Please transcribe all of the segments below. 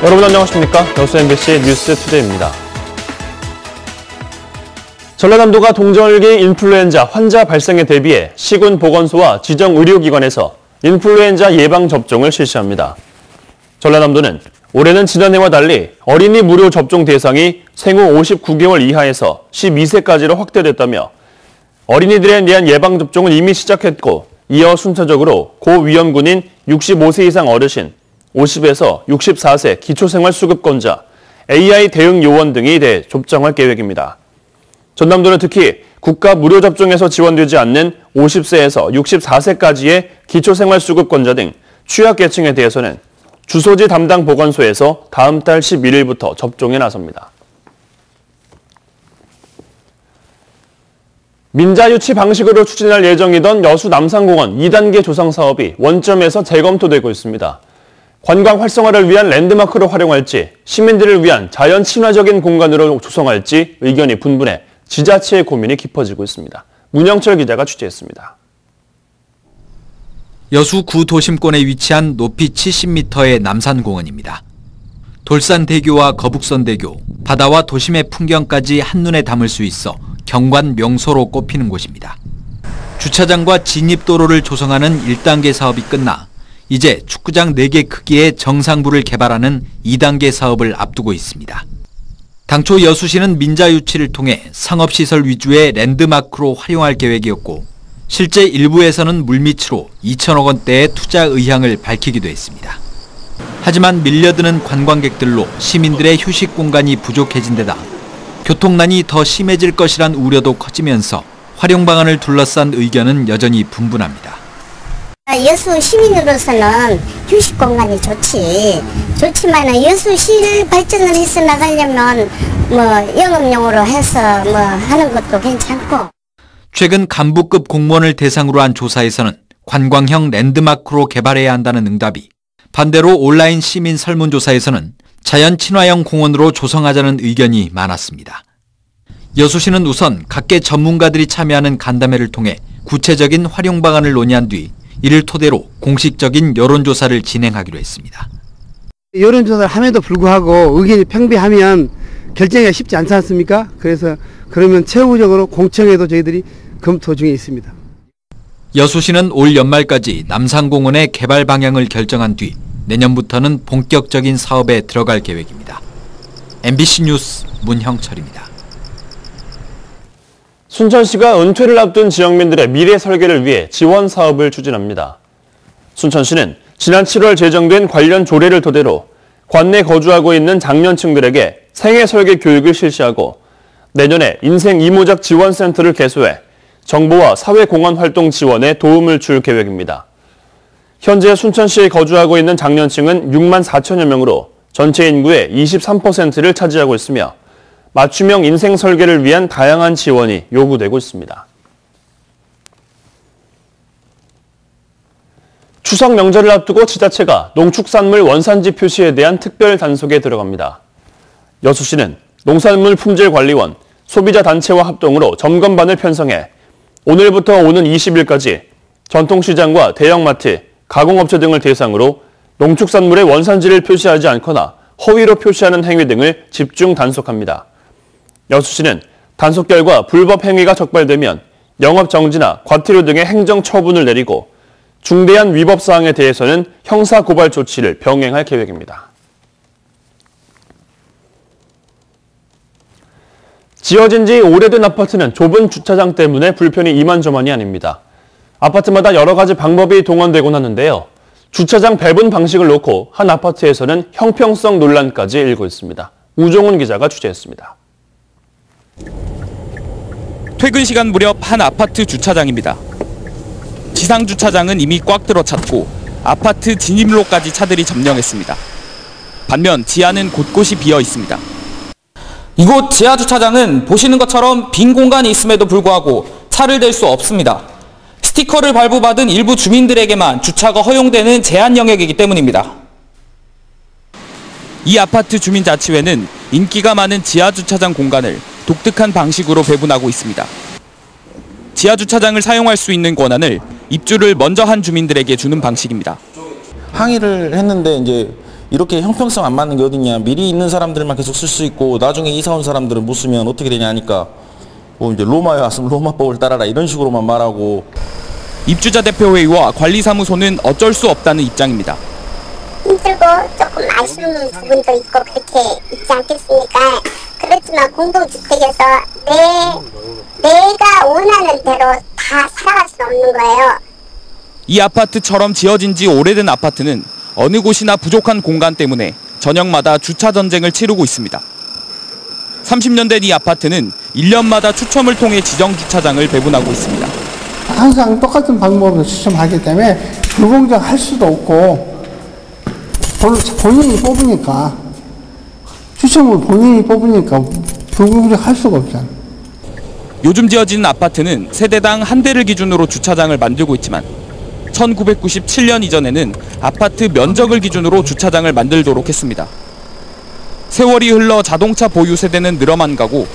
여러분 안녕하십니까? 여수 MBC 뉴스투데이입니다. 전라남도가 동절기 인플루엔자 환자 발생에 대비해 시군보건소와 지정의료기관에서 인플루엔자 예방접종을 실시합니다. 전라남도는 올해는 지난해와 달리 어린이 무료 접종 대상이 생후 59개월 이하에서 12세까지로 확대됐다며 어린이들에 대한 예방접종은 이미 시작했고 이어 순차적으로 고위험군인 65세 이상 어르신, 50에서 64세 기초생활수급권자, AI 대응 요원 등에 대해 접종할 계획입니다. 전남도는 특히 국가 무료 접종에서 지원되지 않는 50세에서 64세까지의 기초생활수급권자 등 취약계층에 대해서는 주소지 담당 보건소에서 다음 달 11일부터 접종에 나섭니다. 민자유치 방식으로 추진할 예정이던 여수 남산공원 2단계 조성 사업이 원점에서 재검토되고 있습니다. 관광 활성화를 위한 랜드마크로 활용할지, 시민들을 위한 자연 친화적인 공간으로 조성할지 의견이 분분해 지자체의 고민이 깊어지고 있습니다. 문영철 기자가 취재했습니다. 여수 구도심권에 위치한 높이 70m의 남산공원입니다. 돌산대교와 거북선대교, 바다와 도심의 풍경까지 한눈에 담을 수 있어 경관 명소로 꼽히는 곳입니다. 주차장과 진입도로를 조성하는 1단계 사업이 끝나 이제 축구장 4개 크기의 정상부를 개발하는 2단계 사업을 앞두고 있습니다. 당초 여수시는 민자유치를 통해 상업시설 위주의 랜드마크로 활용할 계획이었고 실제 일부에서는 물밑으로 2천억 원대의 투자 의향을 밝히기도 했습니다. 하지만 밀려드는 관광객들로 시민들의 휴식 공간이 부족해진 데다 교통난이 더 심해질 것이란 우려도 커지면서 활용 방안을 둘러싼 의견은 여전히 분분합니다. 여수 시민으로서는 휴식 공간이 좋지만 여수시를 발전을 해서 나가려면 영업용으로 해서 하는 것도 괜찮고. 최근 간부급 공무원을 대상으로 한 조사에서는 관광형 랜드마크로 개발해야 한다는 응답이, 반대로 온라인 시민 설문조사에서는 자연 친화형 공원으로 조성하자는 의견이 많았습니다. 여수시는 우선 각계 전문가들이 참여하는 간담회를 통해 구체적인 활용 방안을 논의한 뒤 이를 토대로 공식적인 여론조사를 진행하기로 했습니다. 여론조사를 함에도 불구하고 의견이 팽배하면 결정하기가 쉽지 않지 않습니까? 그러면 최후적으로 공청회도 저희들이 검토 중에 있습니다. 여수시는 올 연말까지 남산공원의 개발 방향을 결정한 뒤 내년부터는 본격적인 사업에 들어갈 계획입니다. MBC 뉴스 문형철입니다. 순천시가 은퇴를 앞둔 지역민들의 미래 설계를 위해 지원 사업을 추진합니다. 순천시는 지난 7월 제정된 관련 조례를 토대로 관내 거주하고 있는 장년층들에게 생애 설계 교육을 실시하고 내년에 인생 이모작 지원센터를 개소해 정보와 사회공헌 활동 지원에 도움을 줄 계획입니다. 현재 순천시에 거주하고 있는 장년층은 6만 4천여 명으로 전체 인구의 23%를 차지하고 있으며 맞춤형 인생 설계를 위한 다양한 지원이 요구되고 있습니다. 추석 명절을 앞두고 지자체가 농축산물 원산지 표시에 대한 특별 단속에 들어갑니다. 여수시는 농산물품질관리원, 소비자단체와 합동으로 점검반을 편성해 오늘부터 오는 20일까지 전통시장과 대형마트, 가공업체 등을 대상으로 농축산물의 원산지를 표시하지 않거나 허위로 표시하는 행위 등을 집중 단속합니다. 여수시는 단속 결과 불법 행위가 적발되면 영업정지나 과태료 등의 행정처분을 내리고 중대한 위법 사항에 대해서는 형사고발 조치를 병행할 계획입니다. 지어진 지 오래된 아파트는 좁은 주차장 때문에 불편이 이만저만이 아닙니다. 아파트마다 여러 가지 방법이 동원되곤 하는데요. 주차장 배분 방식을 놓고 한 아파트에서는 형평성 논란까지 일고 있습니다. 우종훈 기자가 취재했습니다. 퇴근 시간 무렵 한 아파트 주차장입니다. 지상 주차장은 이미 꽉 들어 찼고 아파트 진입로까지 차들이 점령했습니다. 반면 지하는 곳곳이 비어 있습니다. 이곳 지하 주차장은 보시는 것처럼 빈 공간이 있음에도 불구하고 차를 댈 수 없습니다. 스티커를 발부받은 일부 주민들에게만 주차가 허용되는 제한 영역이기 때문입니다. 이 아파트 주민자치회는 인기가 많은 지하 주차장 공간을 독특한 방식으로 배분하고 있습니다. 지하 주차장을 사용할 수 있는 권한을 입주를 먼저 한 주민들에게 주는 방식입니다. 항의를 했는데 이제 이렇게 형평성 안 맞는 게 어딨냐. 미리 있는 사람들만 계속 쓸 수 있고 나중에 이사 온 사람들은 못 쓰면 어떻게 되냐 하니까 뭐 이제 로마에 왔으면 로마법을 따라라 이런 식으로만 말하고. 입주자 대표회의와 관리사무소는 어쩔 수 없다는 입장입니다. 힘들고 조금 아쉬운 부분도 있고 그렇게 있지 않겠습니까? 그렇지만 공동주택에서 내가 원하는 대로 다 살아갈 수 없는 거예요. 이 아파트처럼 지어진 지 오래된 아파트는 어느 곳이나 부족한 공간 때문에 저녁마다 주차 전쟁을 치르고 있습니다. 30년 된 이 아파트는 1년마다 추첨을 통해 지정 주차장을 배분하고 있습니다. 항상 똑같은 방법으로 추첨하기 때문에 불공정할 수도 없고 본인이 뽑으니까 추첨을 본인이 뽑으니까 불공정할 수가 없잖아. 요즘 지어지는 아파트는 세대당 한 대를 기준으로 주차장을 만들고 있지만 1997년 이전에는 아파트 면적을 기준으로 주차장을 만들도록 했습니다. 세월이 흘러 자동차 보유 세대는 늘어만 가고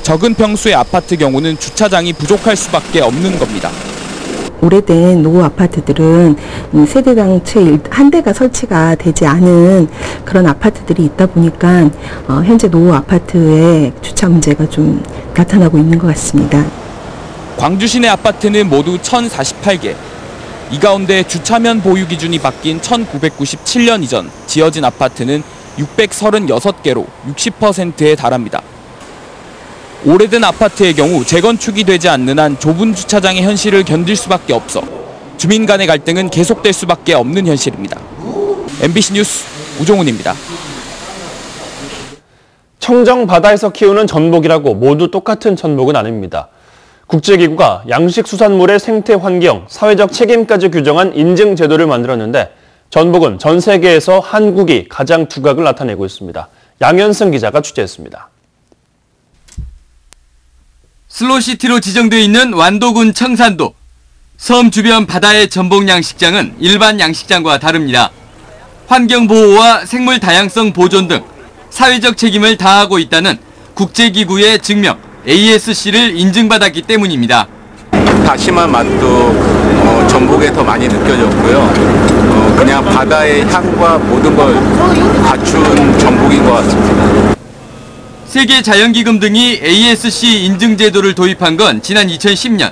적은 평수의 아파트 경우는 주차장이 부족할 수밖에 없는 겁니다. 오래된 노후 아파트들은 세대당 채 한 대가 설치가 되지 않은 그런 아파트들이 있다 보니까 현재 노후 아파트의 주차 문제가 좀 나타나고 있는 것 같습니다. 광주 시내 아파트는 모두 1,048개. 이 가운데 주차면 보유 기준이 바뀐 1997년 이전 지어진 아파트는 636개로 60%에 달합니다. 오래된 아파트의 경우 재건축이 되지 않는 한 좁은 주차장의 현실을 견딜 수밖에 없어 주민 간의 갈등은 계속될 수밖에 없는 현실입니다. MBC 뉴스 우종훈입니다. 청정 바다에서 키우는 전복이라고 모두 똑같은 전복은 아닙니다. 국제기구가 양식수산물의 생태 환경, 사회적 책임까지 규정한 인증 제도를 만들었는데 전복은 전 세계에서 한국이 가장 두각을 나타내고 있습니다. 양현승 기자가 취재했습니다. 슬로시티로 지정되어 있는 완도군 청산도. 섬 주변 바다의 전복 양식장은 일반 양식장과 다릅니다. 환경보호와 생물 다양성 보존 등 사회적 책임을 다하고 있다는 국제기구의 증명 ASC를 인증받았기 때문입니다. 다시마 맛도 전복에 더 많이 느껴졌고요. 그냥 바다의 향과 모든 걸 갖춘 전복인 것 같습니다. 세계자연기금 등이 ASC 인증 제도를 도입한 건 지난 2010년.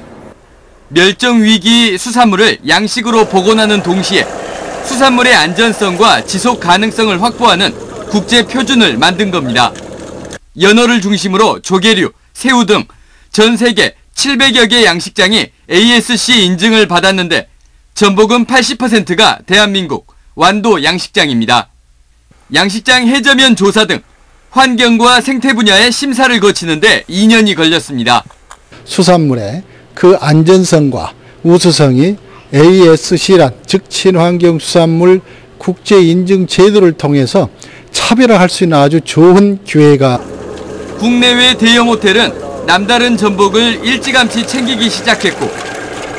멸종위기 수산물을 양식으로 복원하는 동시에 수산물의 안전성과 지속 가능성을 확보하는 국제 표준을 만든 겁니다. 연어를 중심으로 조개류, 새우 등 전 세계 700여 개 양식장이 ASC 인증을 받았는데 전복은 80%가 대한민국 완도 양식장입니다. 양식장 해저면 조사 등 환경과 생태 분야의 심사를 거치는데 2년이 걸렸습니다. 수산물의 그 안전성과 우수성이 ASC란 즉 친환경 수산물 국제 인증 제도를 통해서 차별화할 수 있는 아주 좋은 기회가. 국내외 대형 호텔은 남다른 전복을 일찌감치 챙기기 시작했고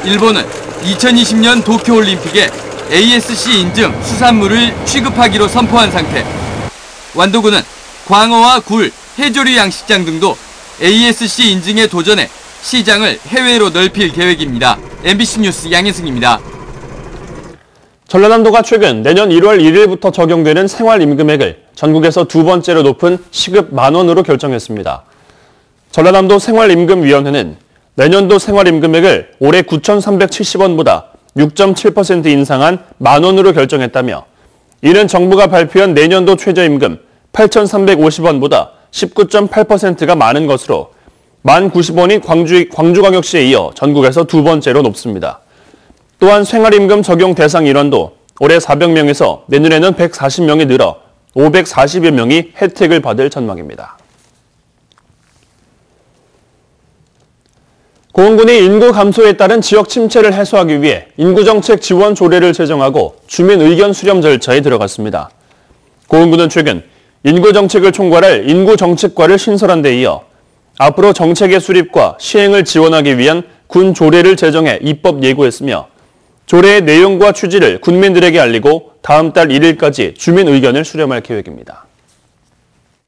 일본은 2020년 도쿄올림픽에 ASC 인증 수산물을 취급하기로 선포한 상태. 완도군은 광어와 굴, 해조류 양식장 등도 ASC 인증에 도전해 시장을 해외로 넓힐 계획입니다. MBC 뉴스 양혜승입니다. 전라남도가 최근 내년 1월 1일부터 적용되는 생활임금액을 전국에서 두 번째로 높은 시급 10,000원으로 결정했습니다. 전라남도 생활임금위원회는 내년도 생활임금액을 올해 9,370원보다 6.7% 인상한 10,000원으로 결정했다며 이는 정부가 발표한 내년도 최저임금 8,350원보다 19.8%가 많은 것으로 1090원이 광주광역시에 이어 전국에서 두 번째로 높습니다. 또한 생활임금 적용 대상 인원도 올해 400명에서 내년에는 140명이 늘어 540여 명이 혜택을 받을 전망입니다. 고흥군이 인구 감소에 따른 지역 침체를 해소하기 위해 인구정책 지원 조례를 제정하고 주민 의견 수렴 절차에 들어갔습니다. 고흥군은 최근 인구정책을 총괄할 인구정책과를 신설한 데 이어 앞으로 정책의 수립과 시행을 지원하기 위한 군 조례를 제정해 입법 예고했으며 조례의 내용과 취지를 군민들에게 알리고 다음 달 1일까지 주민 의견을 수렴할 계획입니다.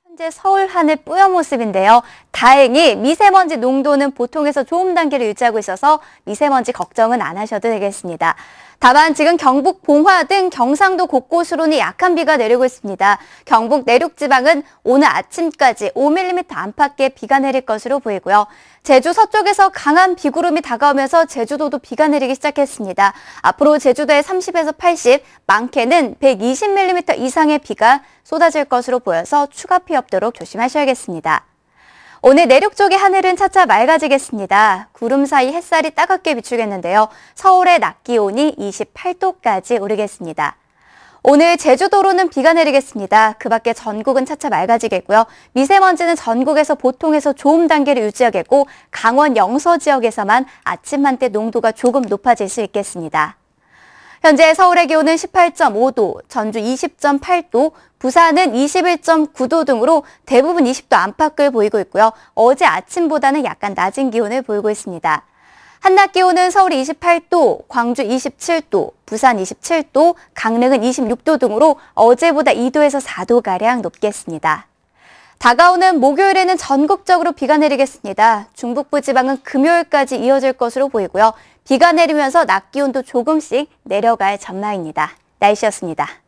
현재 서울 하늘 뿌연 모습인데요. 다행히 미세먼지 농도는 보통에서 좋음 단계를 유지하고 있어서 미세먼지 걱정은 안 하셔도 되겠습니다. 다만 지금 경북 봉화 등 경상도 곳곳으로는 약한 비가 내리고 있습니다. 경북 내륙 지방은 오늘 아침까지 5mm 안팎의 비가 내릴 것으로 보이고요. 제주 서쪽에서 강한 비구름이 다가오면서 제주도도 비가 내리기 시작했습니다. 앞으로 제주도에 30에서 80, 많게는 120mm 이상의 비가 쏟아질 것으로 보여서 추가 피해 없도록 조심하셔야겠습니다. 오늘 내륙 쪽의 하늘은 차차 맑아지겠습니다. 구름 사이 햇살이 따갑게 비추겠는데요. 서울의 낮 기온이 28도까지 오르겠습니다. 오늘 제주도로는 비가 내리겠습니다. 그 밖에 전국은 차차 맑아지겠고요. 미세먼지는 전국에서 보통에서 좋음 단계를 유지하겠고 강원 영서 지역에서만 아침 한때 농도가 조금 높아질 수 있겠습니다. 현재 서울의 기온은 18.5도, 전주 20.8도, 부산은 21.9도 등으로 대부분 20도 안팎을 보이고 있고요. 어제 아침보다는 약간 낮은 기온을 보이고 있습니다. 한낮 기온은 서울이 28도, 광주 27도, 부산 27도, 강릉은 26도 등으로 어제보다 2도에서 4도가량 높겠습니다. 다가오는 목요일에는 전국적으로 비가 내리겠습니다. 중북부 지방은 금요일까지 이어질 것으로 보이고요. 비가 내리면서 낮 기온도 조금씩 내려갈 전망입니다. 날씨였습니다.